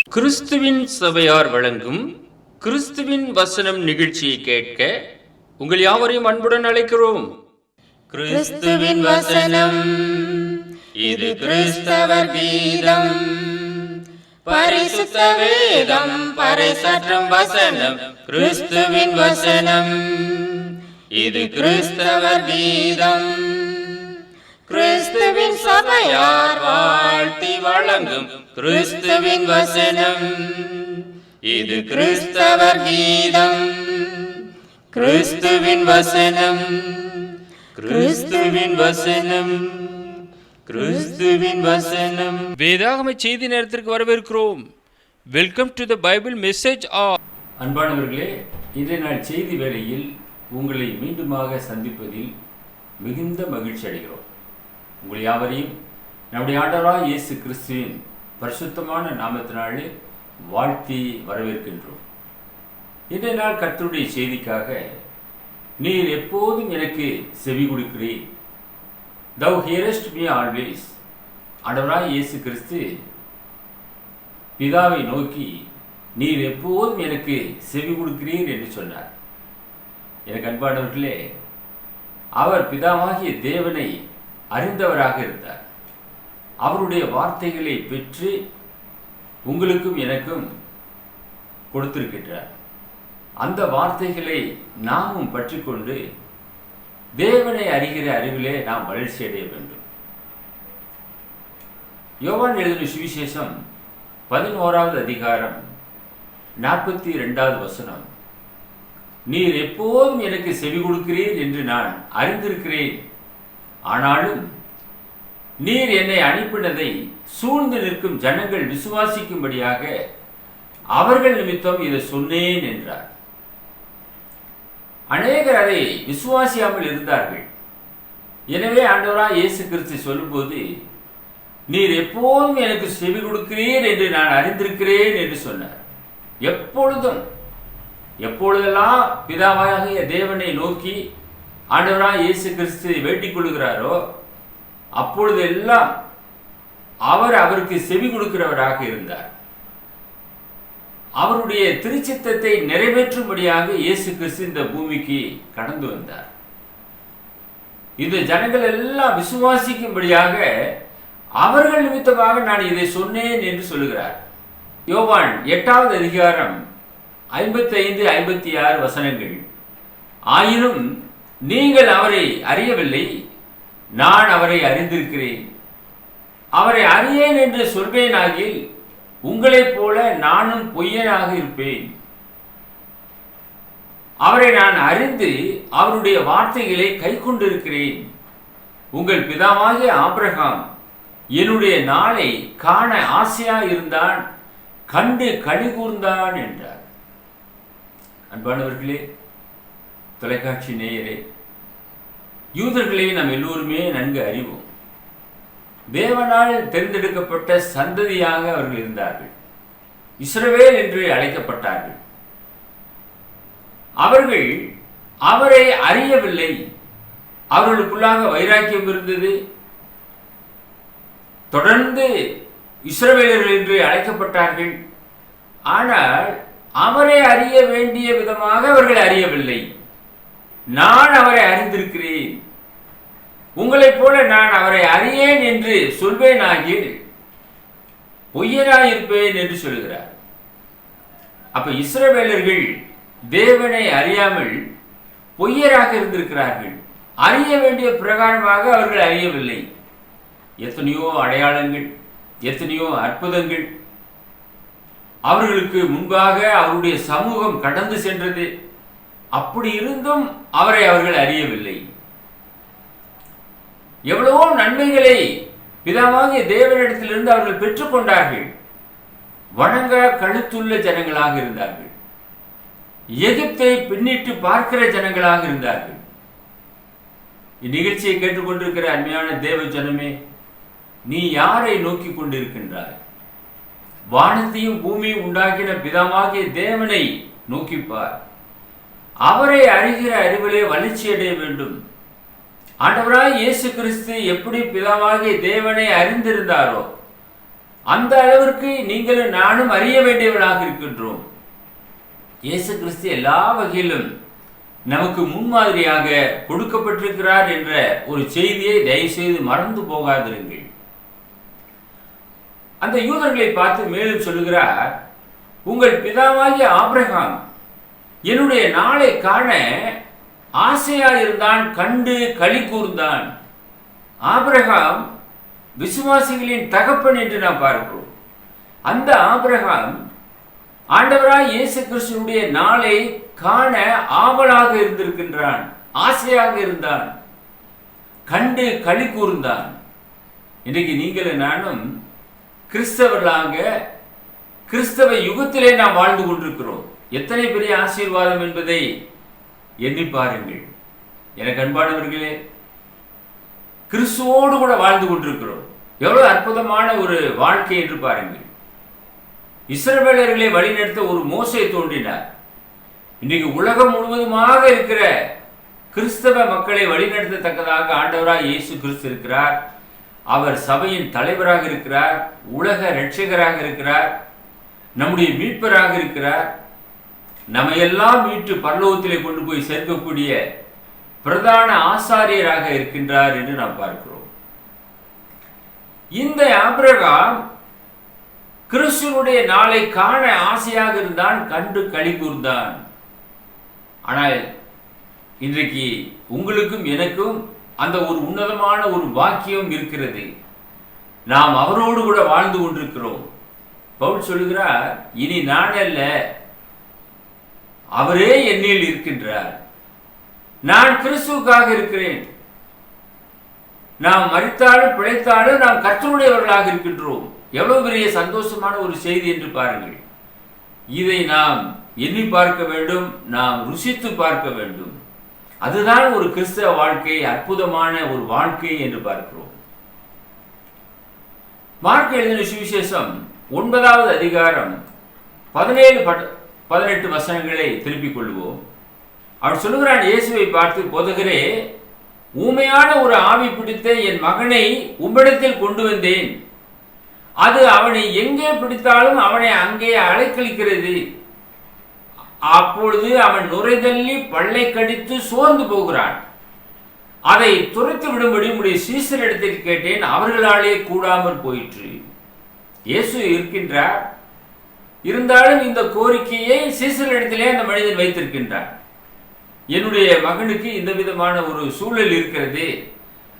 கிறிஸ்துவின் சபையார் வழங்கும் கிறிஸ்துவின் வசனம் நிகழ்ச்சியை கேட்க உங்கள் யாவரையும் அன்புடன் அழைக்கிறோம். கிறிஸ்துவின் வசனம் இது கிறிஸ்தவர் கீதம், பரிசுத்த வேதம் பறைசாற்றும் வசனம். கிறிஸ்துவின் வசனம் இது கிறிஸ்தவர் கீதம், கிறிஸ்துவின் சபையார் வாழ்த்தி வழங்கும் கிறிஸ்துவின் வசனம் இது கிறிஸ்தவர் கீதம். கிறிஸ்துவின் வசனம், கிறிஸ்துவின் வசனம், கிறிஸ்துவின் வசனம். வேதாகம செய்தி நேரத்திற்கு வரவேற்கிறோம். Welcome to the Bible message. அன்பானவர்களே, இன்றைய நாள் செய்தி வேளையில் உங்களை மீண்டுமாக சந்திப்பதில் மிகுந்த மகிழ்ச்சி அடைகிறோம். உங்கள் யாவரையும் நம்முடைய ஆண்டவராகிய இயேசு கிறிஸ்துவின் பரிசுத்தமான நாமத்தினாலே வாழ்த்தி வரவேற்கின்றோம். இன்றைய நாள் கர்த்தருடைய செய்திக்காக, நீர் எப்போதும் எனக்கு செவி கொடுக்கிறீர், thou hearest me always. ஆண்டவராகிய இயேசு கிறிஸ்து பிதாவை நோக்கி நீர் எப்போதும் எனக்கு செவி கொடுக்கிறீர் என்று சொன்னார். எனக்கு அன்பானவர்களே, அவர் பிதாவாகிய தேவனை அறிந்தவராக இருந்தார். அவருடைய வார்த்தைகளை பெற்று உங்களுக்கும் எனக்கும் கொடுத்திருக்கின்றார். அந்த வார்த்தைகளை நாமும் பற்றி கொண்டு தேவனை அறிகிற அறிவிலே நாம் வளர்ச்சி அடைய வேண்டும். யோவான் எழுதின சுவிசேஷம் 11வது அதிகாரம் 42வது வசனம், நீர் எப்போதும் எனக்கு செவி கொடுக்கிறீர் என்று நான் அறிந்திருக்கிறேன், ஆனாலும் நீர் என்னை அனுப்பினதை சூழ்ந்து நிற்கும் ஜனங்கள் விசுவாசிக்கும்படியாக அவர்கள் நிமித்தம் இதை சொன்னேன் என்றார். அநேகர் அதை விசுவாசியாமல் இருந்தார்கள். எனவே ஆண்டவராய் இயேசு கிறிஸ்து சொல்லும்போது, நீர் எப்போதும் எனக்கு செவி கொடுக்கிறீர் என்று நான் அறிந்திருக்கிறேன் என்று சொன்னார். எப்பொழுதெல்லாம் பிதாவாகிய தேவனை நோக்கி ஆண்டவராய் இயேசு கிறிஸ்து வேண்டிக் கொள்கிறாரோ அப்பொழுதெல்லாம் அவருக்கு செவி கொடுக்கிறவராக இருந்தார். அவருடைய திருச்சித்தத்தை நிறைவேற்றும்படியாக இயேசு கிறிஸ்து இந்த பூமிக்கு கடந்து வந்தார். இந்த ஜனங்கள் எல்லாம் விசுவாசிக்கும்படியாக அவர்கள் நிமித்தமாக நான் இதை சொன்னேன் என்று சொல்லுகிறார். யோவான் 8வது அதிகாரம் 55-56 வசனங்கள், ஆயினும் நீங்கள் அவரை அறியவில்லை, நான் அவரை அறிந்திருக்கிறேன். அவரை அறியேன் என்று சொல்வேனாகில் உங்களைப் போல நானும் பொய்யனாக இருப்பேன். அவரை நான் அறிந்து அவருடைய வார்த்தைகளை கை கொண்டிருக்கிறேன். உங்கள் பிதாவாகிய ஆபிரகாம் என்னுடைய நாளை காண ஆசையா இருந்தான், கண்டு களி கூர்ந்தான் என்றார். அன்பானவர்களே, தொலைக்காட்சி நேயரே, யூதர்களை நாம் எல்லோருமே நன்கு அறிவோம். தேவனால் தேர்ந்தெடுக்கப்பட்ட சந்ததியாக அவர்கள் இருந்தார்கள். இஸ்ரவேல் என்று அழைக்கப்பட்டார்கள். அவர்கள் அவரை அறியவில்லை. அவர்களுக்குள்ளாக வைராக்கியம் இருந்தது. தொடர்ந்து இஸ்ரவேலர்கள் என்று அழைக்கப்பட்டார்கள். ஆனால் அவரை அறிய வேண்டிய விதமாக அவர்கள் அறியவில்லை. நான் அவரை அறிந்திருக்கிறேன், உங்களைப் போல நான் அவரை அறியேன் என்று சொல்வேனாகில் பொய்யனாயிருப்பேன் என்று சொல்கிறார். அப்ப இஸ்ரவேலர்கள் தேவனை அறியாமல் பொய்யராக இருந்திருக்கிறார்கள். அறிய வேண்டிய பிரகாரமாக அவர்கள் அறியவில்லை. எத்தனையோ அடையாளங்கள், எத்தனையோ அற்புதங்கள் அவர்களுக்கு முன்பாக அவருடைய சமூகம் கடந்து சென்றது. அப்படி இருந்தும் அவரை அவர்கள் அறியவில்லை. எவ்வளவோ நன்மைகளை பிதாவாகிய தேவனிடத்திலிருந்து அவர்கள் பெற்றுக்கொண்டார்கள். வணங்க கழுத்துள்ள ஜனங்களாக இருந்தார்கள். எகிப்தை பின்னிட்டு பார்க்கிற ஜனங்களாக இருந்தார்கள். இந்நிகழ்ச்சியை கேட்டுக்கொண்டிருக்கிற அருமையான தேவ ஜனமே, நீ யாரை நோக்கி கொண்டிருக்கின்றாய்? வானத்தையும் பூமியும் உண்டாக்கின பிதாவாகிய தேவனை நோக்கிப்பார். அவரை அறிகிற அறிவிலே வளர்ச்சி அடைய வேண்டும். ஆண்டவராய் இயேசு கிறிஸ்து எப்படி பிதாவாகிய தேவனை அறிந்திருந்தாரோ அந்த அளவிற்கு நீங்களும் நானும் அறிய வேண்டியவர்களாக இருக்கின்றோம். இயேசு கிறிஸ்து எல்லா வகையிலும் நமக்கு முன்மாதிரியாக கொடுக்கப்பட்டிருக்கிறார் என்ற ஒரு செய்தியை தயவு செய்து மறந்து போகாதிருங்கள். அந்த யூதர்களை பார்த்து மேலும் சொல்லுகிறார், உங்கள் பிதாவாகிய ஆபிரகாம் என்னுடைய நாளை காண ஆசையாயிருந்தான், கண்டு களி கூர்ந்தான். ஆபிரகாம் விசுவாசிகளின் தகப்பன் என்று நாம் பார்க்கிறோம். அந்த ஆபிரகாம் ஆண்டவராய் இயேசு கிறிஸ்துவினுடைய நாளை காண ஆவலாக இருந்திருக்கின்றான், ஆசையாக இருந்தான், கண்டு களி கூர்ந்தான். இன்றைக்கு நீங்களும் நானும் கிறிஸ்தவர்களாக கிறிஸ்தவ யுகத்திலே நாம் வாழ்ந்து கொண்டிருக்கிறோம். எத்தனை பெரிய ஆசீர்வாதம் என்பதை எண்ணி பாருங்கள். எனக்கு அன்பானவர்களே, கிறிஸ்துவோடு கூட வாழ்ந்து கொண்டிருக்கிறோம். எவ்வளவு அற்புதமான ஒரு வாழ்க்கை என்று பாருங்கள். இஸ்ரவேலர்களை வழிநடத்த ஒரு மோசே தோன்றினார். இன்றைக்கு உலகம் முழுவதுமாக இருக்கிற கிறிஸ்தவ மக்களை வழிநடத்தத்தக்கதாக ஆண்டவராக இயேசு கிறிஸ்து இருக்கிறார். அவர் சபையின் தலைவராக இருக்கிறார், உலக இரட்சகராக இருக்கிறார், நம்முடைய மீட்பராக இருக்கிறார். நம்மையெல்லாம் மீட்டு பரலோகத்திலே கொண்டு போய் சேர்க்கக்கூடிய பிரதான ஆசாரியராக இருக்கின்றார் என்று நாம் பார்க்கிறோம். இந்த ஆபிரகாம் கிறிஸ்துவனுடைய நாளை காண ஆசையாக இருந்தான், கண்டு களி கூர்ந்தான். ஆனால் இன்றைக்கு உங்களுக்கும் எனக்கும் அந்த ஒரு உன்னதமான ஒரு வாக்கியம் இருக்கிறது. நாம் அவரோடு கூட வாழ்ந்து கொண்டிருக்கிறோம். பவுல் சொல்லுகிறார், இனி நான் அல்ல, அவரே என்னில் இருக்கின்றார். நான் கிறிஸ்துவுக்காக இருக்கிறேன். நாம் மரித்தாலும் பிழைத்தாலும் நாம் கர்த்தருடையவர்களாக இருக்கின்றோம். எவ்வளவு பெரிய சந்தோஷமான ஒரு செய்தி என்று பாருங்கள். இதை நாம் எண்ணி பார்க்க வேண்டும், நாம் ருசித்து பார்க்க வேண்டும். அதுதான் ஒரு கிறிஸ்தவ வாழ்க்கை, அற்புதமான ஒரு வாழ்க்கை என்று பார்க்கிறோம். மார்க் எழுதின சுவிசேஷம் 9வது அதிகாரம் 17-18 வசனங்களை திருப்பிக் கொள்வோம். அவர் சொல்லுகிறான், இயேசுவை பார்த்து, போதகரே, ஊமையான ஒரு ஆவி பிடித்த என் மகனை உம்மிடத்தில் கொண்டு வந்தேன். அது அவனை எங்கே பிடித்தாலும் அவனை அங்கே அலைக்கழிக்கிறது. அப்பொழுது அவன் நுரைதள்ளி பல்லை கடித்து சோர்ந்து போகிறான். அதை துரைத்து விடும்படி உடைய சீசரிடத்தில் கேட்டேன், அவர்களாலே கூடாமற் போயிற்று. இயேசு இருக்கின்றார், இருந்தாலும் இந்த கோரிக்கையை சீசரிடத்திலே அந்த மனிதன் வைத்திருக்கின்றார். என்னுடைய மகனுக்கு இந்த விதமான ஒரு சூழல் இருக்கிறது,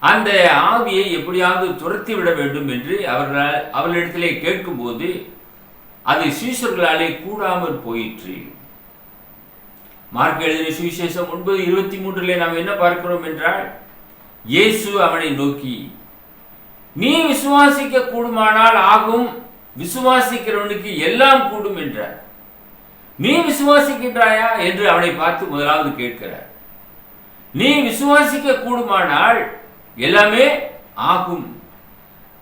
அந்த ஆவியை எப்படியாவது துரத்தி விட வேண்டும் என்று அவர்களிடத்திலே கேட்கும்போது அது சீஷர்களாலே கூடாமல் போயிற்று. மார்க் எழுதின சுவிசேஷம் 9:23 நாம் என்ன பார்க்கிறோம் என்றால், இயேசு அவனை நோக்கி, நீ விசுவாசிக்க கூடுமானால் ஆகும், விசுவாசிக்கிறவனுக்கு எல்லாம் கூடும் என்றார். நீ விசுவாசிக்கின்றாயா என்று அவனை பார்த்து முதலாவது கேட்கிறார். நீ விசுவாசிக்க கூடுமானால் எல்லாமே ஆகும்,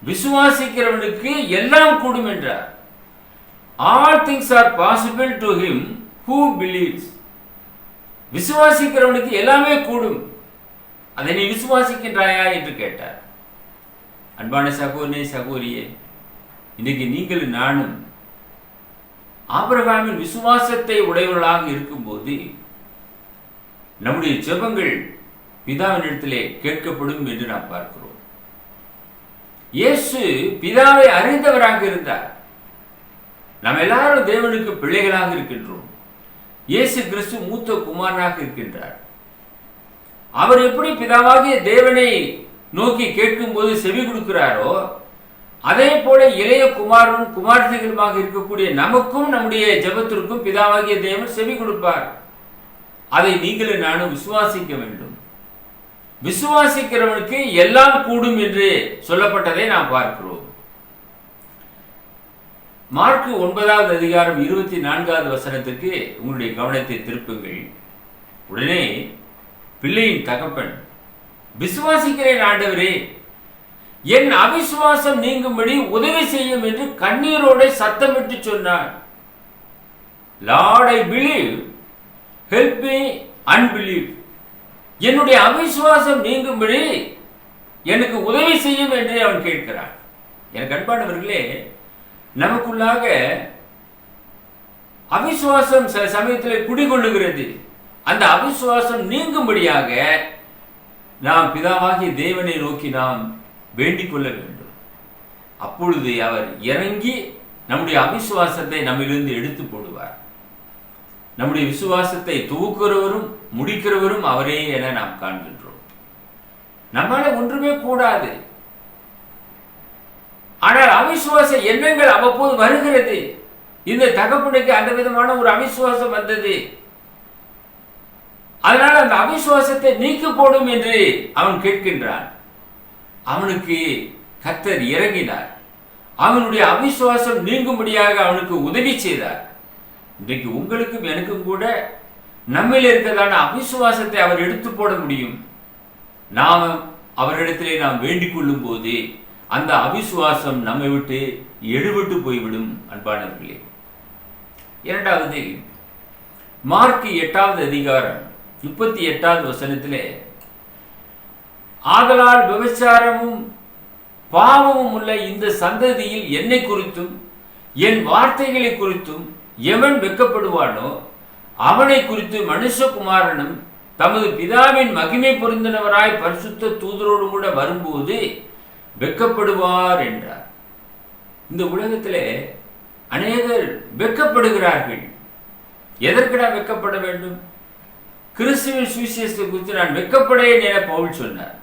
விசுவாசிக்கிறவனுக்கு எல்லாம் கூடும் என்றார். All things are possible to him who believes. விசுவாசிக்கிறவனுக்கு எல்லாமே கூடும். அதை நீ விசுவாசிக்கின்றாயா என்று கேட்டார். அன்பான சகோதரனே, சகோதரியே, இன்னைக்கு நீங்கள் நானும் ஆபிரகாமின் விசுவாசத்தை உடையவர்களாக இருக்கும்போது நம்முடைய ஜெபங்கள் பிதாவினிடத்திலே கேட்கப்படும் என்று நாம் பார்க்கிறோம். இயேசு பிதாவை அறிந்தவராக இருந்தார். நாம் எல்லாரும் தேவனுக்கு பிள்ளைகளாக இருக்கின்றோம். இயேசு கிறிஸ்து மூத்த குமாரனாக இருக்கின்றார். அவர் எப்படி பிதாவாகிய தேவனை நோக்கி கேட்கும் போது செவி கொடுக்கிறாரோ, அதே போல இளைய குமாரனும் குமாரத்திகளுமாக இருக்கக்கூடிய நமக்கும் நம்முடைய ஜெபத்திற்கும் பிதாவாகிய தேவன் செவி கொடுப்பார். அதை நீங்களும் நானும் விசுவாசிக்க வேண்டும். விசுவாசிக்கிறவனுக்கு எல்லாம் கூடும் என்று சொல்லப்பட்டதை நாம் பார்க்கிறோம். மார்க் 9வது அதிகாரம் 24வது வசனத்துக்கு உங்களுடைய கவனத்தை திருப்புங்கள். உடனே பிள்ளையின் தகப்பன், விசுவாசிக்கிறேன் ஆண்டவரே, என் அவிசுவாசம் நீங்கும்படி உதவி செய்யும் என்று கண்ணீரோட சத்தமிட்டு சொன்னார். Lord, I believe, help me unbelief. என்னுடைய அவிசுவாசம் நீங்கும்படி எனக்கு உதவி செய்யும் என்று அவன் கேட்கிறான். எனக்கு அன்பானவர்களே, நமக்குள்ளாக அவிசுவாசம் சில சமயத்தில் குடிகொள்ளுகிறது. அந்த அவிசுவாசம் நீங்கும்படியாக நாம் பிதாவாகிய தேவனை நோக்கி நாம் வேண்டிக் கொள்ள வேண்டும். அப்பொழுது அவர் இறங்கி நம்முடைய அவிசுவாசத்தை நம்மிலிருந்து எடுத்து போடுவார். நம்முடைய விசுவாசத்தை துவக்கிறவரும் முடிக்கிறவரும் அவரே என நாம் காண்கின்றோம். நம்மால ஒன்றுமே கூடாது. ஆனால் அவிசுவாச எண்ணங்கள் அவ்வப்போது வருகிறது. இந்த தகப்பனுக்கு அந்த விதமான ஒரு அவிசுவாசம் வந்தது. அதனால் அந்த அவிசுவாசத்தை நீக்கி போடும் என்று அவன் கேட்கின்றான். அவனுக்கு கர்த்தர் இறங்கினார். அவனுடைய அவிசுவாசம் நீங்கும்படியாக அவனுக்கு உதவி செய்தார். இன்றைக்கு உங்களுக்கும் எனக்கும் கூட நம்மில் இருக்கிறதான அவிசுவாசத்தை அவர் எடுத்து போட முடியும். நாம் அவரிடத்திலே நாம் வேண்டிக் கொள்ளும் போது அந்த அவிசுவாசம் நம்மை விட்டு எடுபட்டு போய்விடும். அன்பானவர்களே, இரண்டாவது மார்க் 8வது அதிகாரம் 38வது வசனத்திலே, ஆதலால் விபச்சாரமும் பாவமும் உள்ள இந்த சந்ததியில் என்னை குறித்தும் என் வார்த்தைகளை குறித்தும் எவன் வெட்கப்படுவானோ அவனை குறித்து மனுஷகுமாரனும் தமது பிதாவின் மகிமை பொருந்தினவராய் பரிசுத்த தூதரோடு கூட வரும்போது வெட்கப்படுவார் என்றார். இந்த உலகத்திலே அநேகர் வெட்கப்படுகிறார்கள். எதற்குடா வெட்கப்பட வேண்டும்? கிறிஸ்துவின் சுவிசேஷத்தை குறித்து நான் வெட்கப்படேன் என பவுல் சொன்னார்.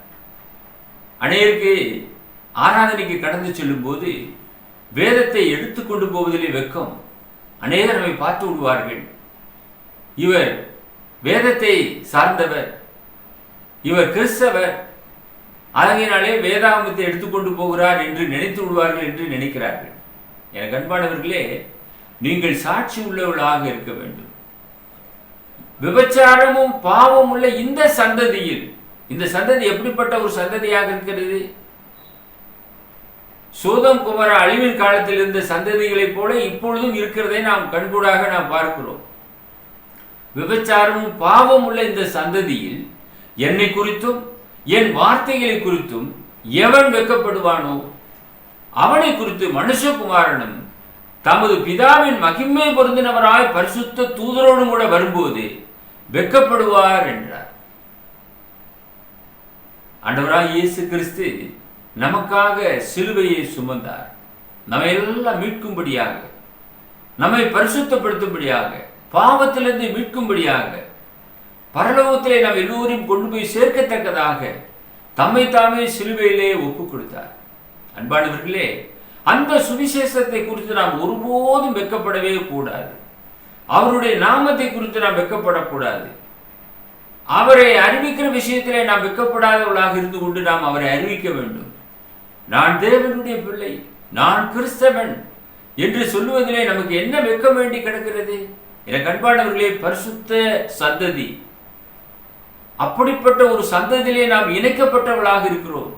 அநேகருக்கு ஆராதனைக்கு கடந்து செல்லும் போது வேதத்தை எடுத்துக்கொண்டு போவதிலே வெட்கம். அநேகர் நம்மை பார்த்து விடுவார்கள். இவர் வேதத்தை சார்ந்தவர், இவர் கிறிஸ்தவர், அதனாலே வேதாகமத்தை எடுத்துக்கொண்டு போகிறார் என்று நினைத்து விடுவார்கள் என்று நினைக்கிறார்கள். எனக்கு அன்பானவர்களே, நீங்கள் சாட்சி உள்ளவர்களாக இருக்க வேண்டும். விபச்சாரமும் பாவம் உள்ள இந்த சந்ததியில், இந்த சந்ததி எப்படிப்பட்ட ஒரு சந்ததியாக இருக்கிறது? சோதம் குமாரா அழிவின் காலத்தில் இருந்த சந்ததிகளைப் போல இப்பொழுதும் இருக்கிறதை நாம் கண்கூடாக நாம் பார்க்கிறோம். விபச்சாரமும் பாவம் உள்ள இந்த சந்ததியில் என்னை குறித்தும் என் வார்த்தைகளை குறித்தும் எவன் வெட்கப்படுவானோ அவனை குறித்து மனுஷகுமாரனும் தமது பிதாவின் மகிமை பொருந்தினவராய் பரிசுத்த தூதரோடும் கூட வரும்போது வெட்கப்படுவார் என்றார். ஆண்டவராய் இயேசு கிறிஸ்து நமக்காக சிலுவையை சுமந்தார். நம்மை எல்லாம் மீட்கும்படியாக, நம்மை பரிசுத்தப்படுத்தும்படியாக, பாவத்திலிருந்து மீட்கும்படியாக, பரலோகத்திலே நாம் எல்லோரையும் கொண்டு போய் சேர்க்கத்தக்கதாக தம்மை தாமே சிலுவையிலே ஒப்புக் கொடுத்தார். அன்பானவர்களே, அந்த சுவிசேஷத்தை குறித்து நாம் ஒருபோதும் வெட்கப்படவே கூடாது. அவருடைய நாமத்தை குறித்து நாம் வெட்கப்படக்கூடாது. அவரை அறிவிக்கிற விஷயத்திலே நாம் வெட்கப்படாதவர்களாக இருந்து கொண்டு நாம் அவரை அறிவிக்க வேண்டும். நான் தேவனுடைய பிள்ளை, நான் கிறிஸ்தவன் என்று சொல்லுவதிலே நமக்கு என்ன வெட்க வேண்டி கிடக்கிறது? எனக்கு அன்பானவர்களே, பரிசுத்த சந்ததி, அப்படிப்பட்ட ஒரு சந்ததியிலே நாம் இணைக்கப்பட்டவர்களாக இருக்கிறோம்.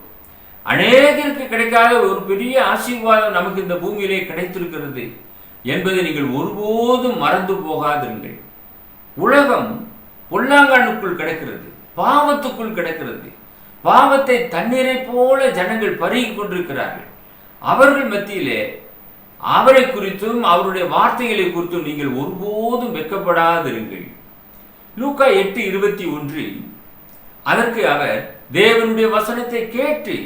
அநேகருக்கு கிடைக்காத ஒரு பெரிய ஆசீர்வாதம் நமக்கு இந்த பூமியிலே கிடைத்திருக்கிறது என்பதை நீங்கள் ஒருபோதும் மறந்து போகாதிருங்கள். உலகம் பொல்லாங்கனுக்குள் கிடக்கிறது, பாவத்துக்குள் கிடக்கிறது. பாவத்தை தண்ணீரை போல ஜனங்கள் பருகி கொண்டிருக்கிறார்கள். அவர்கள் மத்தியிலே அவரை குறித்தும் அவருடைய வார்த்தைகளை குறித்தும் நீங்கள் ஒருபோதும் வெட்கப்படாதிருங்கள். லூக்கா 8:21, அதற்கு அவர் தேவனுடைய வசனத்தை கேட்டு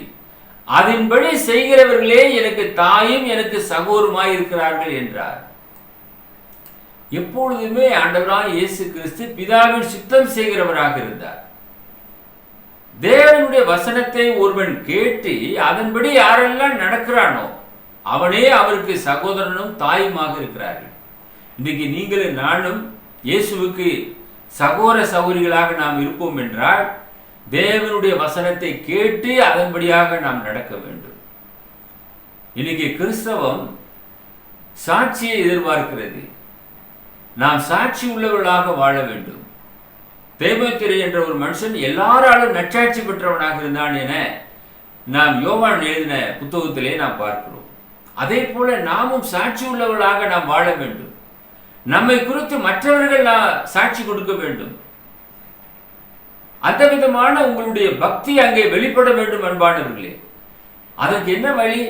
அதன்படி செய்கிறவர்களே எனக்கு தாயும் எனக்கு சகோதரமாய் இருக்கிறார்கள் என்றார். எப்பொழுதுமே ஆண்டவராய் இயேசு கிறிஸ்து பிதாவின் சித்தம் செய்கிறவராக இருந்தார். தேவனுடைய வசனத்தை ஒருவன் கேட்டு அதன்படி யாரெல்லாம் நடக்கிறானோ அவனே அவருக்கு சகோதரனும் தாயுமாக இருக்கிறார்கள். இன்றைக்கு நீங்களும் நானும் இயேசுவுக்கு சகோதர சகோதரிகளாக நாம் இருப்போம் என்றால் தேவனுடைய வசனத்தை கேட்டு அதன்படியாக நாம் நடக்க வேண்டும். இன்னைக்கு கிறிஸ்தவம் சாட்சியை எதிர்பார்க்கிறது. நாம் சாட்சி உள்ளவர்களாக வாழ வேண்டும். தேவத்திரை என்ற ஒரு மனுஷன் எல்லாராலும் நற்சாட்சி பெற்றவனாக இருந்தான் என நாம் யோவான் எழுதின புத்தகத்திலே நாம் பார்க்கிறோம். அதே போல நாமும் சாட்சி உள்ளவர்களாக நாம் வாழ வேண்டும். நம்மை குறித்து மற்றவர்கள் சாட்சி கொடுக்க வேண்டும். அந்த விதமான உங்களுடைய பக்தி அங்கே வெளிப்பட வேண்டும். அன்பானவர்களே, அதற்கு என்ன வழி?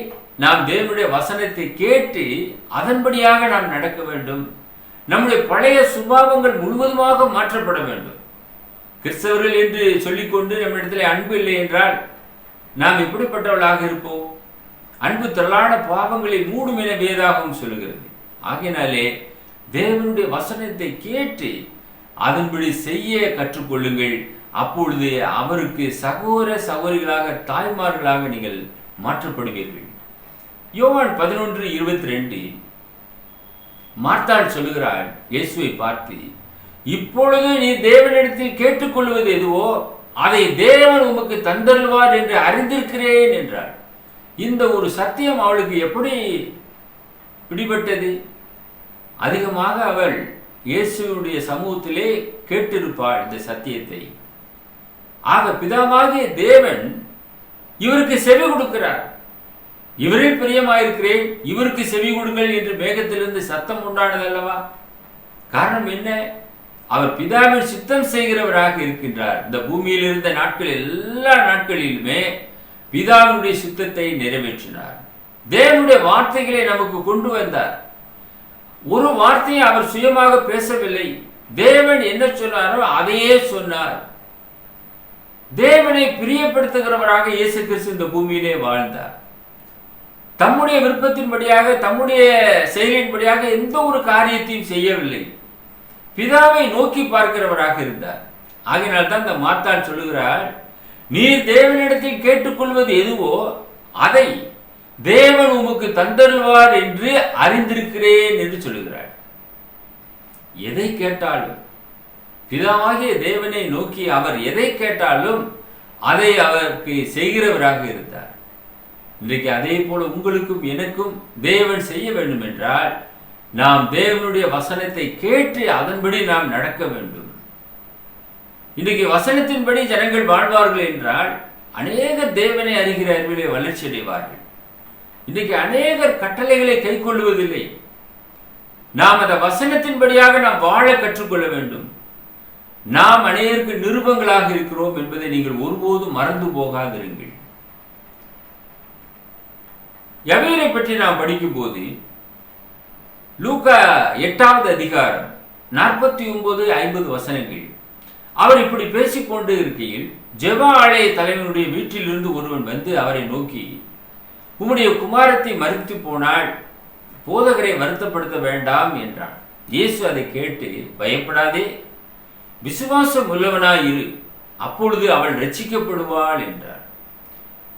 நாம் தேவனுடைய வசனத்தை கேட்டு அதன்படியாக நாம் நடக்க வேண்டும். நம்முடைய பழைய சுபாவங்கள் முழுவதுமாக மாற்றப்பட வேண்டும். கிறிஸ்தவர்கள் என்று சொல்லிக்கொண்டு நம்மிடத்தில் அன்பு இல்லை என்றால் நாம் எப்படிப்பட்டவர்களாக இருப்போம்? அன்பு திரளான பாவங்களை மூடும் என வேதாகமம் சொல்லுகிறது. ஆகையினாலே தேவனுடைய வசனத்தை கேட்டு அதன்படி செய்ய கற்றுக்கொள்ளுங்கள். அப்பொழுது அவருக்கு சகோதர சகோதரிகளாக, தாய்மார்களாக நீங்கள் மாற்றப்படுவீர்கள். யோவான் 11:22 மார்த்தாள் சொல்லுகிறாள் இயேசுவை பார்த்து, இப்பொழுது நீ தேவனிடத்தில் கேட்டுக்கொள்வது எதுவோ அதை தேவன் உமக்கு தந்தருள்வார் என்று அறிந்திருக்கிறேன் என்றாள். இந்த ஒரு சத்தியம் அவளுக்கு எப்படி பிடிபட்டது? அதிகமாக அவள் இயேசுடைய சமூகத்திலே கேட்டிருப்பாள் இந்த சத்தியத்தை. ஆக பிதாவாகிய தேவன் இவருக்கு செவி கொடுக்கிறார். இவரில் பிரியமாயிருக்கிறேன், இவருக்கு செவி கொடுங்கள் என்று மேகத்திலிருந்து சத்தம் உண்டானது அல்லவா? காரணம் என்ன? அவர் பிதாவின் சித்தம் செய்கிறவராக இருக்கின்றார். இந்த பூமியில் இருந்த நாட்கள் எல்லா நாட்களிலுமே பிதாவினுடைய சித்தத்தை நிறைவேற்றினார். தேவனுடைய வார்த்தைகளை நமக்கு கொண்டு வந்தார். ஒரு வார்த்தையை அவர் சுயமாக பேசவில்லை. தேவன் என்ன சொன்னாரோ அதையே சொன்னார். தேவனை பிரியப்படுத்துகிறவராக இயேசு கிறிஸ்து இந்த பூமியிலே வாழ்ந்தார். தம்முடைய விருப்பத்தின்படியாக, தம்முடைய செயலின்படியாக எந்த ஒரு காரியத்தையும் செய்யவில்லை. பிதாவை நோக்கி பார்க்கிறவராக இருந்தார். ஆகையினால் தான் இந்த மார்த்தாள் சொல்லுகிறார், நீர் தேவனிடத்தில் கேட்டுக்கொள்வது எதுவோ அதை தேவன் உமக்கு தந்தருள்வார் என்று அறிந்திருக்கிறேன் என்று சொல்லுகிறார். எதை கேட்டாலும் பிதாவாகிய தேவனை நோக்கி அவர் எதை கேட்டாலும் அதை அவருக்கு செய்கிறவராக இருந்தார். இன்றைக்கு அதே போல உங்களுக்கும் எனக்கும் தேவன் செய்ய வேண்டும் என்றால் நாம் தேவனுடைய வசனத்தை கேட்டு அதன்படி நாம் நடக்க வேண்டும். இன்றைக்கு வசனத்தின்படி ஜனங்கள் வாழ்வார்கள் என்றால் அநேகர் தேவனை அறிகிற அறிவிலே வளர்ச்சி அடைவார்கள். இன்றைக்கு அநேகர் கட்டளைகளை கை கொள்ளுவதில்லை. நாம் அந்த வசனத்தின்படியாக நாம் வாழ கற்றுக்கொள்ள வேண்டும். நாம் அநேகருக்கு நிருபங்களாக இருக்கிறோம் என்பதை நீங்கள் ஒருபோதும் மறந்து போகாதிருங்கள். யவீரை பற்றி நாம் படிக்கும் போது லூக்கா 8வது அதிகாரம் 49-50 வசனங்கள் அவர் இப்படி பேசிக்கொண்டு இருக்கையில் ஜெப ஆலய தலைவனுடைய வீட்டிலிருந்து ஒருவன் வந்து அவரை நோக்கி, உம்முடைய குமாரத்தை மரித்து போனால் போதகரை வருத்தப்படுத்த வேண்டாம் என்றான். இயேசு அதை கேட்டு, பயப்படாதே, விசுவாசம் உள்ளவனாய் இரு, அப்பொழுது அவள் ரட்சிக்கப்படுவாள் என்றார்.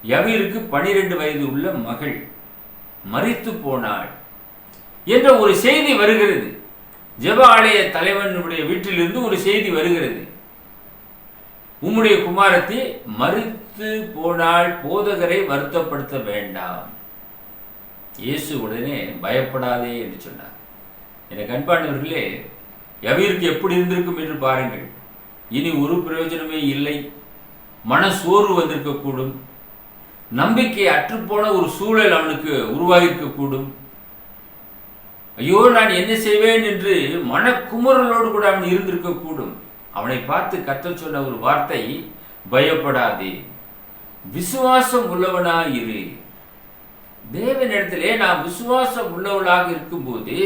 யவீருக்கு 12 வயது உள்ள மகள் மரித்து போனாள் என்ற ஒரு செய்தி வருகிறது. ஜெப ஆலய தலைவனுடைய வீட்டிலிருந்து ஒரு செய்தி வருகிறது. உம்முடைய குமாரத்தை மரித்து போனால் போதகரை வருத்தப்படுத்த வேண்டாம். இயேசு உடனே பயப்படாதே என்று சொன்னார். எனக்கு அன்பானவர்களே, யவீருக்கு எப்படி இருந்திருக்கும் என்று பாருங்கள். இனி ஒரு பிரயோஜனமே இல்லை. மன சோர்வு வந்திருக்கக்கூடும். நம்பிக்கை அற்றுப்போன ஒரு சூழல் அவனுக்கு உருவாகியிருக்கக்கூடும். ஐயோ, நான் என்ன செய்வேன் என்று மனக்குமுறலோடு கூட அவன் இருந்திருக்கக்கூடும். அவனை பார்த்து கர்த்தர் சொன்ன ஒரு வார்த்தை, பயப்படாதே, விசுவாசம் உள்ளவனாயிரு. தேவனிடத்திலே நாம் விசுவாசம் உள்ளவளாக இருக்கும்போது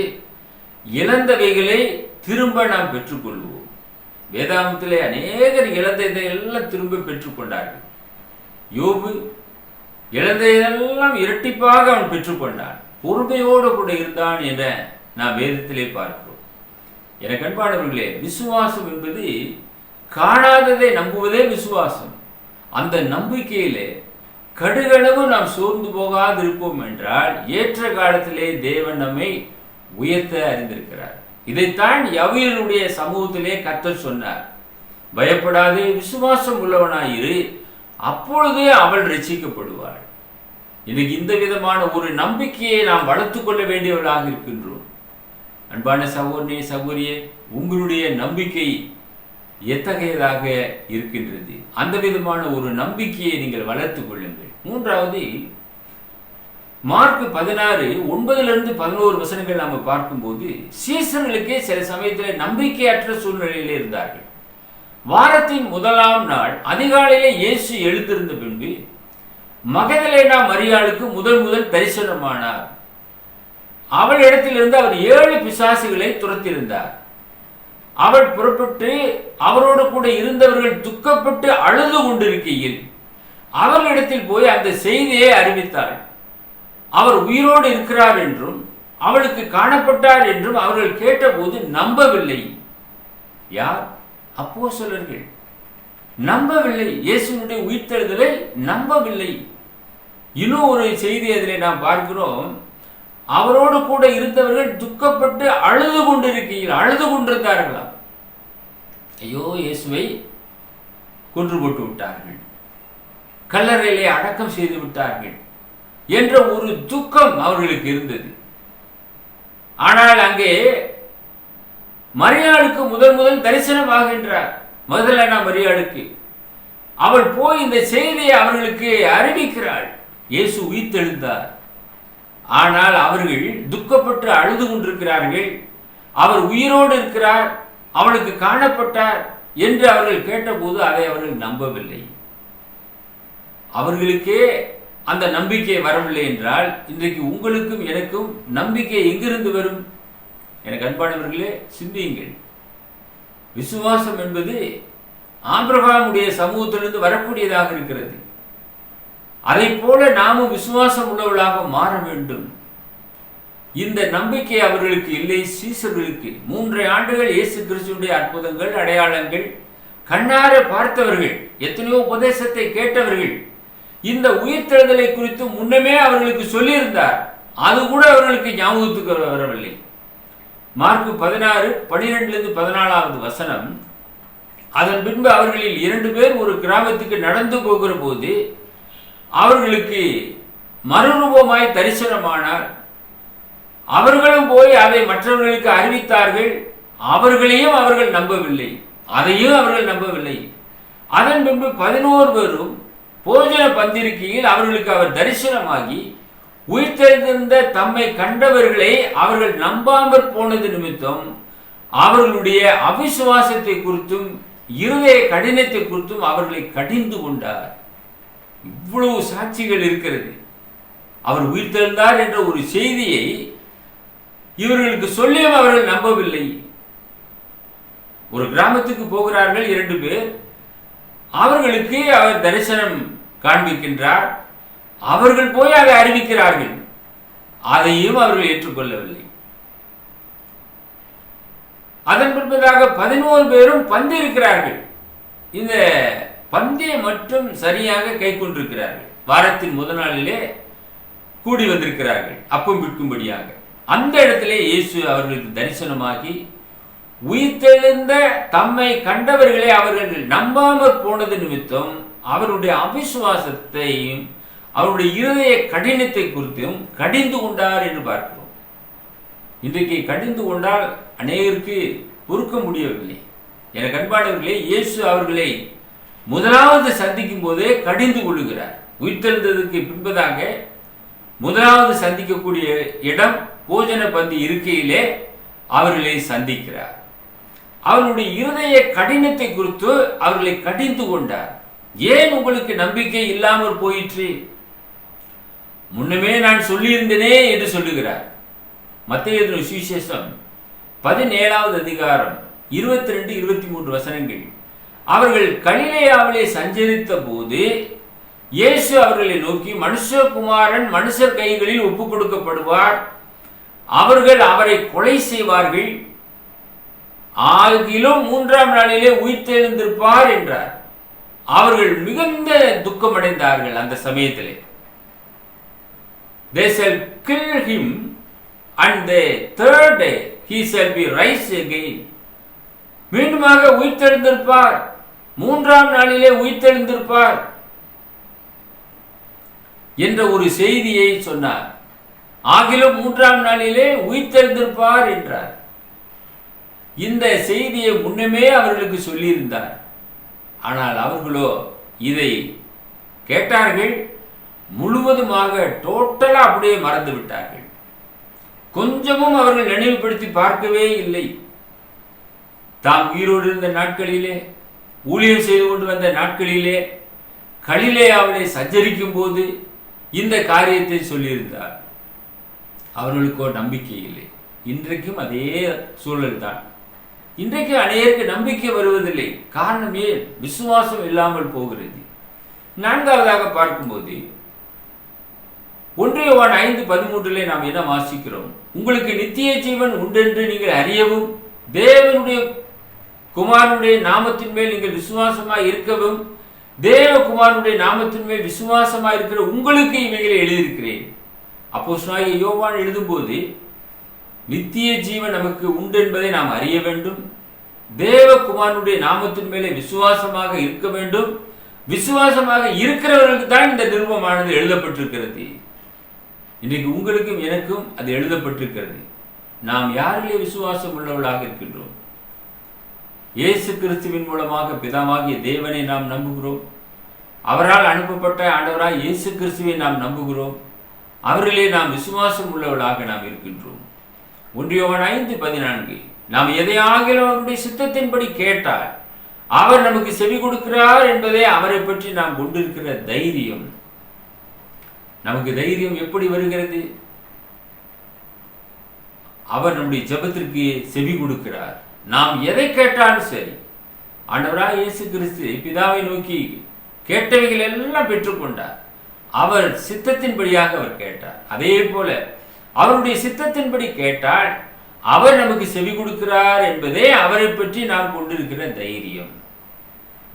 இழந்தவைகளை திரும்ப நாம் பெற்றுக்கொள்வோம். வேதாகமத்திலே அநேகர் இழந்ததை எல்லாம் திரும்ப பெற்றுக்கொண்டார்கள். யோபு இழந்ததெல்லாம் இரட்டிப்பாக அவன் பெற்றுக்கொண்டான். பொறுமையோடு கூட இருந்தான் என நாம் வேதத்திலே பார்க்கிறோம். எனக்கு அன்பானவர்களே, விசுவாசம் என்பது காணாததை நம்புவதே விசுவாசம். அந்த நம்பிக்கையிலே கடுகளவு நாம் சோர்ந்து போகாது இருப்போம் என்றால் ஏற்ற காலத்திலே தேவன் நம்மை உயர்த்த அறிந்திருக்கிறார். இதைத்தான் யவீருடைய சமூகத்திலே கர்த்தர் சொன்னார், பயப்படாதே, விசுவாசம் உள்ளவனாயிரு, அப்பொழுதே அவள் ரட்சிக்கப்படுவாள். இன்னைக்கு இந்த விதமான ஒரு நம்பிக்கையை நாம் வளர்த்து கொள்ள வேண்டியவர்களாக இருக்கின்றோம். அன்பான சகோதரனே, சகோதரியே, உங்களுடைய நம்பிக்கை எத்தகையதாக இருக்கின்றது? அந்த விதமான ஒரு நம்பிக்கையை நீங்கள் வளர்த்துக் கொள்ளுங்கள். மூன்றாவது, மார்க் 16:9-11 வசனங்கள் நாம பார்க்கும்போது சீசர்களுக்கே சில சமயத்தில் நம்பிக்கையற்ற சூழ்நிலையிலே இருந்தார்கள். வாரத்தின் முதலாம் நாள் அதிகாலையிலே இயேசு எழுந்திருந்த பின்பு மகதலேனா மரியாளுக்கு முதல் தரிசனமானார். அவள் இடத்திலிருந்து அவர் 7 பிசாசுகளை துரத்தியிருந்தார். அவள் புறப்பட்டு அவரோடு கூட இருந்தவர்கள் துக்கப்பட்டு அழுது கொண்டிருக்கையில் அவர்களிடத்தில் போய் அந்த செய்தியை அறிவித்தாள். அவர் உயிரோடு இருக்கிறார் என்றும் அவளுக்கு காணப்பட்டார் என்றும் அவர்கள் கேட்டபோது நம்பவில்லை. யார்? அப்போஸ்தலர்கள் நம்பவில்லை. இயேசுவினுடைய உயிர்த்தெழுதலை நம்பவில்லை. இன்னும் ஒரு செய்தி அதிலே நாம் பார்க்கிறோம். அவரோடு கூட இருந்தவர்கள் துக்கப்பட்டு அழுது கொண்டிருந்தார்களாம். ஐயோ, இயேசுவை கொன்று போட்டு விட்டார்கள், கல்லறையிலே அடக்கம் செய்து விட்டார்கள் என்ற ஒரு துக்கம் அவர்களுக்கு இருந்தது. ஆனால் அங்கே மரியாளுக்கு முதல் தரிசனமாகின்றார். மகதலேனா மரியாளுக்கு அவள் போய் இந்த செய்தியை அவர்களுக்கு அறிவிக்கிறாள். இயேசு உயிர்த்தெழுந்தார். ஆனால் அவர்கள் துக்கப்பட்டு அழுது கொண்டிருக்கிறார்கள். அவர் உயிரோடு இருக்கிறார், அவளுக்கு காணப்பட்டார் என்று அவர்கள் கேட்டபோது அதை அவர்கள் நம்பவில்லை. அவர்களுக்கே அந்த நம்பிக்கை வரவில்லை என்றால் இன்றைக்கு உங்களுக்கும் எனக்கும் நம்பிக்கை எங்கிருந்து வரும்? எனக்கு அன்பானவர்களே, சிந்தியுங்கள். விசுவாசம் என்பது ஆபிரகாமுடைய சமூகத்திலிருந்து வரக்கூடியதாக இருக்கிறது. அதை போல நாமும் விசுவாசம் உள்ளவர்களாக மாற வேண்டும். இந்த நம்பிக்கை அவர்களுக்கு இல்லை. சீசர்களுக்கு 3 ஆண்டுகள் இயேசு கிறிஸ்துவினுடைய அற்புதங்கள், அடையாளங்கள் கண்ணார பார்த்தவர்கள், எத்தனையோ உபதேசத்தை கேட்டவர்கள், இந்த உயிர்த்தெழுதலை குறித்து முன்னமே அவர்களுக்கு சொல்லியிருந்தார். அது கூட அவர்களுக்கு ஞாபகத்துக்கு வரவில்லை. மார்க்கு 16:12-14 வசனம். அதன் பின்பு அவர்களில் 2 பேர் ஒரு கிராமத்துக்கு நடந்து போகிற போது அவர்களுக்கு மறுரூபமாய் தரிசனமானார். அவர்களும் போய் அதை மற்றவர்களுக்கு அறிவித்தார்கள். அவர்களையும் அவர்கள் நம்பவில்லை, அதையும் அவர்கள் நம்பவில்லை. அதன் பின்பு 11 பேரும் போஜன பந்திருக்கையில் அவர்களுக்கு அவர் தரிசனமாகி உயிர்த்தெழுந்திருந்த தம்மை கண்டவர்களை அவர்கள் நம்பாமற் போனது நிமித்தம் அவர்களுடைய அவிசுவாசத்தை குறித்தும் இருதய கடினத்தை குறித்தும் அவர்களை கடிந்து கொண்டார். இவ்வளவு சாட்சிகள் இருக்கிறது. அவர் உயிர்த்தெழுந்தார் என்ற ஒரு செய்தியை இவர்களுக்கு சொல்லியும் அவர்கள் நம்பவில்லை. ஒரு கிராமத்துக்கு போகிறார்கள் 2 பேர். அவர்களுக்கு அவர் தரிசனம் காண்பிக்கின்றார். அவர்கள் போய் அதை அறிவிக்கிறார்கள். அதையும் அவர்கள் ஏற்றுக்கொள்ளவில்லை. அதன் பின்பதாக 11 பேரும் பந்திருக்கிறார்கள். இந்த பந்தியை மட்டும் சரியாக கை கொண்டிருக்கிறார்கள். வாரத்தின் முதல் நாளிலே கூடி வந்திருக்கிறார்கள் அப்பம் விற்கும்படியாக. அந்த இடத்திலே இயேசு அவர்களுக்கு தரிசனமாகி உயிர்த்தெழுந்த தம்மை கண்டவர்களை அவர்கள் நம்பாமற் போனது நிமித்தம் அவருடைய அவிசுவாசத்தையும் அவருடைய இருதய கடினத்தை குறித்தும் கடிந்து கொண்டார் என்று பார்க்கிறோம். இன்றைக்கு கடிந்து கொண்டால் அநேகருக்கு பொறுக்க முடியவில்லை. எனக்கு அன்பானவர்களே, இயேசு அவர்களை முதலாவது சந்திக்கும் போதே கடிந்து கொள்ளுகிறார். உயிர்த்தெழுந்ததுக்கு பின்பதாக முதலாவது சந்திக்கக்கூடிய இடம் போஜன பந்தி இருக்கையிலே அவர்களை சந்திக்கிறார். அவருடைய இருதய கடினத்தை குறித்து அவர்களை கடிந்து கொண்டார். ஏன் உங்களுக்கு நம்பிக்கை இல்லாமல் போயிற்று? முன்னமே நான் சொல்லியிருந்தேனே என்று சொல்லுகிறார். மத்தேயு சுவிசேஷம் 17வது அதிகாரம் 22-23 வசனங்கள். அவர்கள் கலிலேயாவிலே சஞ்சரித்த போது இயேசு அவர்களை நோக்கி, மனுஷகுமாரன் மனுஷர் கைகளில் ஒப்புக் கொடுக்கப்படுவார், அவர்கள் அவரை கொலை செய்வார்கள், ஆகிலும் 3ஆம் நாளிலே உயிர்த்தெழுந்திருப்பார் என்றார். அவர்கள் மிகுந்த துக்கமடைந்தார்கள். அந்த சமயத்திலே they shall kill him and the third day he shall be raised again. மீண்டுமாக உயிர்த்தெழுந்திருப்பார், 3ஆம் நாளிலே உயிர்த்தெழுந்திருப்பார் என்ற ஒரு செய்தியை சொன்னார். ஆகிலும் 3ஆம் நாளிலே உயிர்த்தெழுந்திருப்பார் என்றார். இந்த செய்தியை முன்னமே அவர்களுக்கு சொல்லியிருந்தார். ஆனால் அவர்களோ இதை கேட்டார்கள், முழுவதுமாக டோட்டலா அப்படியே மறந்து விட்டார்கள். கொஞ்சமும் அவர்கள் நினைவுபடுத்தி பார்க்கவே இல்லை. தாம் உயிரோடு இருந்த நாட்களிலே, ஊழியம் செய்து கொண்டு வந்த நாட்களிலே கலிலேயாவிலே சஞ்சரிக்கும் போது இந்த காரியத்தை சொல்லியிருந்தார். அவர்களுக்கோ நம்பிக்கை இல்லை. இன்றைக்கும் அதே சூழல் தான். இன்றைக்கு அநேருக்கு நம்பிக்கை வருவதில்லை. காரணம் ஏன்? விசுவாசம் இல்லாமல் போகிறது. நான்காவதாக பார்க்கும்போது 1 யோவான் 5:13 நாம் என்ன வாசிக்கிறோம்? உங்களுக்கு நித்திய ஜீவன் உண்டென்று நீங்கள் அறியவும், தேவனுடைய குமாரனுடைய நாமத்தின் மேல் நீங்கள் விசுவாசமாய் இருக்கவும், தேவகுமாரனுடைய நாமத்தின் மேல் விசுவாசமாய் இருக்கிற உங்களுக்கு இவைகளை எழுதியிருக்கிறேன். அப்போஸ்தலனாகிய யோவான் எழுதும்போது நித்திய ஜீவன் நமக்கு உண்டு என்பதை நாம் அறிய வேண்டும். தேவகுமாரனுடைய நாமத்தின் மேலே விசுவாசமாக இருக்க வேண்டும். விசுவாசமாக இருக்கிறவர்களுக்கு தான் இந்த நிருபமானது எழுதப்பட்டிருக்கிறது. இன்றைக்கு உங்களுக்கும் எனக்கும் அது எழுதப்பட்டிருக்கிறது. நாம் யாரிலே விசுவாசம் உள்ளவர்களாக இருக்கின்றோம்? இயேசு கிறிஸ்துவின் மூலமாக பிதாவாகிய தேவனை நாம் நம்புகிறோம். அவரால் அனுப்பப்பட்ட ஆண்டவராய் இயேசு கிறிஸ்துவை நாம் நம்புகிறோம். அவரிலே நாம் விசுவாசம் உள்ளவர்களாக நாம் இருக்கின்றோம். 1 யோவான் 5:14 நாம் எதையாகிலும் அவருடைய சித்தத்தின்படி கேட்டால் அவர் நமக்கு செவி கொடுக்கிறார் என்பதே அவரை பற்றி நாம் கொண்டிருக்கிற தைரியம். நமக்கு தைரியம் எப்படி வருகிறது? அவர் நம்முடைய ஜெபத்திற்கு செவி கொடுக்கிறார். நாம் எதை கேட்டாலும் சரி, ஆண்டவராய் இயேசு கிறிஸ்து பிதாவை நோக்கி கேட்டவைகள் எல்லாம் பெற்றுக்கொண்டார். அவர் சித்தத்தின்படியாக அவர் கேட்டார். அதே போல அவருடைய சித்தத்தின்படி கேட்டால் அவர் நமக்கு செவி கொடுக்கிறார் என்பதே அவரை பற்றி நாம் கொண்டிருக்கிற தைரியம்.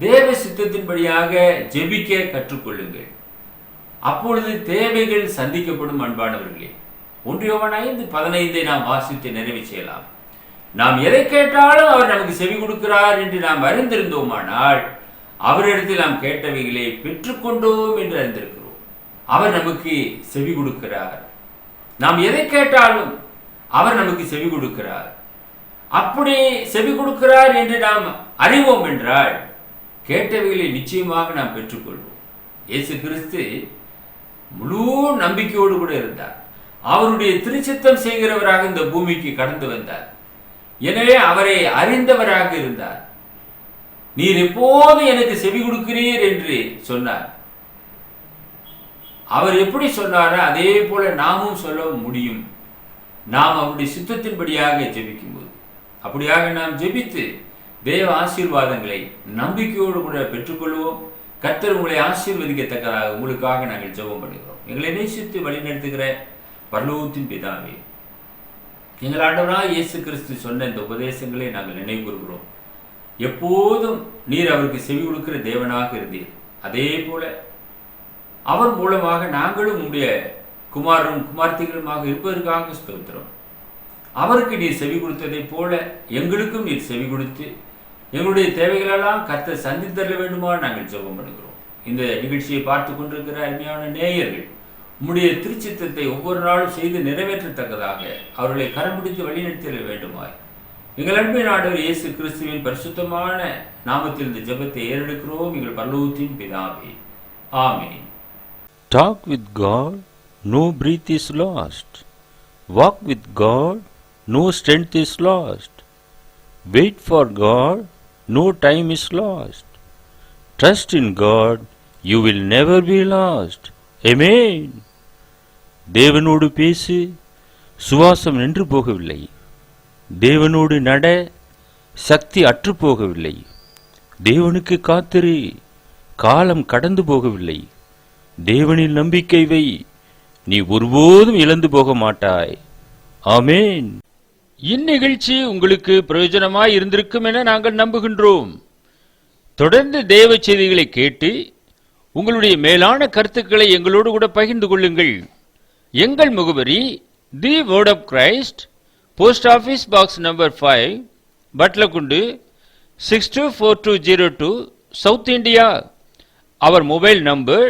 தேவ சித்தத்தின்படியாக ஜெபிக்க கற்றுக்கொள்ளுங்கள். அப்பொழுது தேவைகள் சந்திக்கப்படும். அன்பானவர்களே, 1 யோவான் 5:15 நாம் வாசித்து நிறைவு செய்யலாம். நாம் எதை கேட்டாலும் அவர் நமக்கு செவி கொடுக்கிறார் என்று நாம் அறிந்திருந்தோமானால் அவரிடத்தில் நாம் கேட்டவைகளை பெற்றுக்கொண்டோம் என்று அறிந்திருக்கிறோம். அவர் நமக்கு செவி கொடுக்கிறார். நாம் எதை கேட்டாலும் அவர் நமக்கு செவி கொடுக்கிறார். அப்படி செவி கொடுக்கிறார் என்று நாம் அறிவோம் என்றால் கேட்டவைகளை நிச்சயமாக நாம் பெற்றுக்கொள்வோம். இயேசு கிறிஸ்து முழு நம்பிக்கையோடு கூட இருந்தார். அவருடைய திருச்சித்தம் செய்கிறவராக இந்த பூமிக்கு கடந்து வந்தார். எனவே அவரை அறிந்தவராக இருந்தார். நீர் எப்போது எனக்கு செவி கொடுக்கிறீர் என்று சொன்னார். அவர் எப்படி சொன்னாரோ அதே போல நாமும் சொல்ல முடியும். நாம் அவருடைய சித்தத்தின்படியாக ஜெபிக்கும் போது, அப்படியாக நாம் ஜெபித்து தேவ ஆசீர்வாதங்களை நம்பிக்கையோடு கூட பெற்றுக்கொள்வோம். கர்த்தர் உங்களை ஆசீர்வதிக்கத்தக்கதாக உங்களுக்காக நாங்கள் ஜெபம் பண்ணுகிறோம். எங்களை நேசித்து வழிநடத்துகிற பரலோகத்தின் பிதாவே, எங்கள் ஆண்டவராய் இயேசு கிறிஸ்து சொன்ன இந்த உபதேசங்களை நாங்கள் நினைவு கூறுகிறோம். எப்போதும் நீர் அவருக்கு செவி கொடுக்கிற தேவனாக இருந்தீர். அதே போல அவர் மூலமாக நாங்களும் உங்களுடைய குமாரரும் குமார்த்திகளுமாக இருப்பதற்காக ஸ்தோத்திரம். அவருக்கு நீர் செவி கொடுத்ததை போல எங்களுக்கும் நீர் செவி கொடுத்து எங்களுடைய தேவைகளெல்லாம் கர்த்தர் சந்தித்தர வேண்டுமா நாங்கள் ஜெபம் பண்ணுகிறோம். இந்த நிகழ்ச்சியை பார்த்து கொண்டிருக்கிற அருமையான நேயர்கள் உம்முடைய திருச்சித்தத்தை ஒவ்வொரு நாளும் செய்து நிறைவேற்றத்தக்கதாக அவர்களை கரம் பிடித்து வழிநடத்திட வேண்டுமாய் எங்கள் அன்பின் ஆண்டவர் இயேசு கிறிஸ்துவின் பரிசுத்தமான நாமத்தில் இந்த ஜெபத்தை ஏறெடுக்கிறோம். எங்கள் பரலோகத்தின் பிதாவே, ஆமென். Talk with God, no breath is lost. Walk with God, no strength is lost. Wait for God, no time is lost. Trust in God, you will never be lost. Amen. தேவனோடு பேசு, சுவாசம் நின்று போகவில்லை. தேவனோடு நட, சக்தி அற்று போகவில்லை. தேவனுக்கு காத்திரு, காலம் கடந்து போகவில்லை. தேவனில் நம்பிக்கை வை, நீ ஒருபோதும் இழந்து போக மாட்டாய். ஆமென். இந்நிகழ்ச்சி உங்களுக்கு பிரயோஜனமாய் இருந்திருக்கும் என நாங்கள் நம்புகின்றோம். தொடர்ந்து தேவ செய்திகளை கேட்டு உங்களுடைய மேலான கருத்துக்களை எங்களோடு கூட பகிர்ந்து கொள்ளுங்கள். எங்கள் முகவரி the word of Christ, post office box number 5, Batlagundu 624202, south India. அவர் mobile number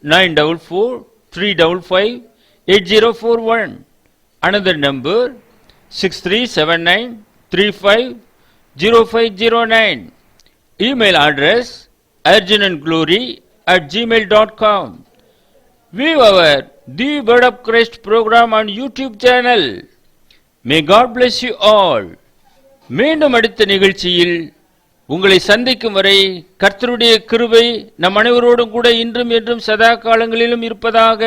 9443558041. Another number 6379350509. Email address urgenandglory@gmail.com. View our The Word of Christ program on YouTube channel. May God bless you all. மீண்டும் அடுத்த நிகழ்ச்சியில் உங்களை சந்திக்கும் வரை கர்த்தருடைய கிருபை நம் அனைவரோடும் கூட இன்றும் என்றும் சதா காலங்களிலும் இருப்பதாக.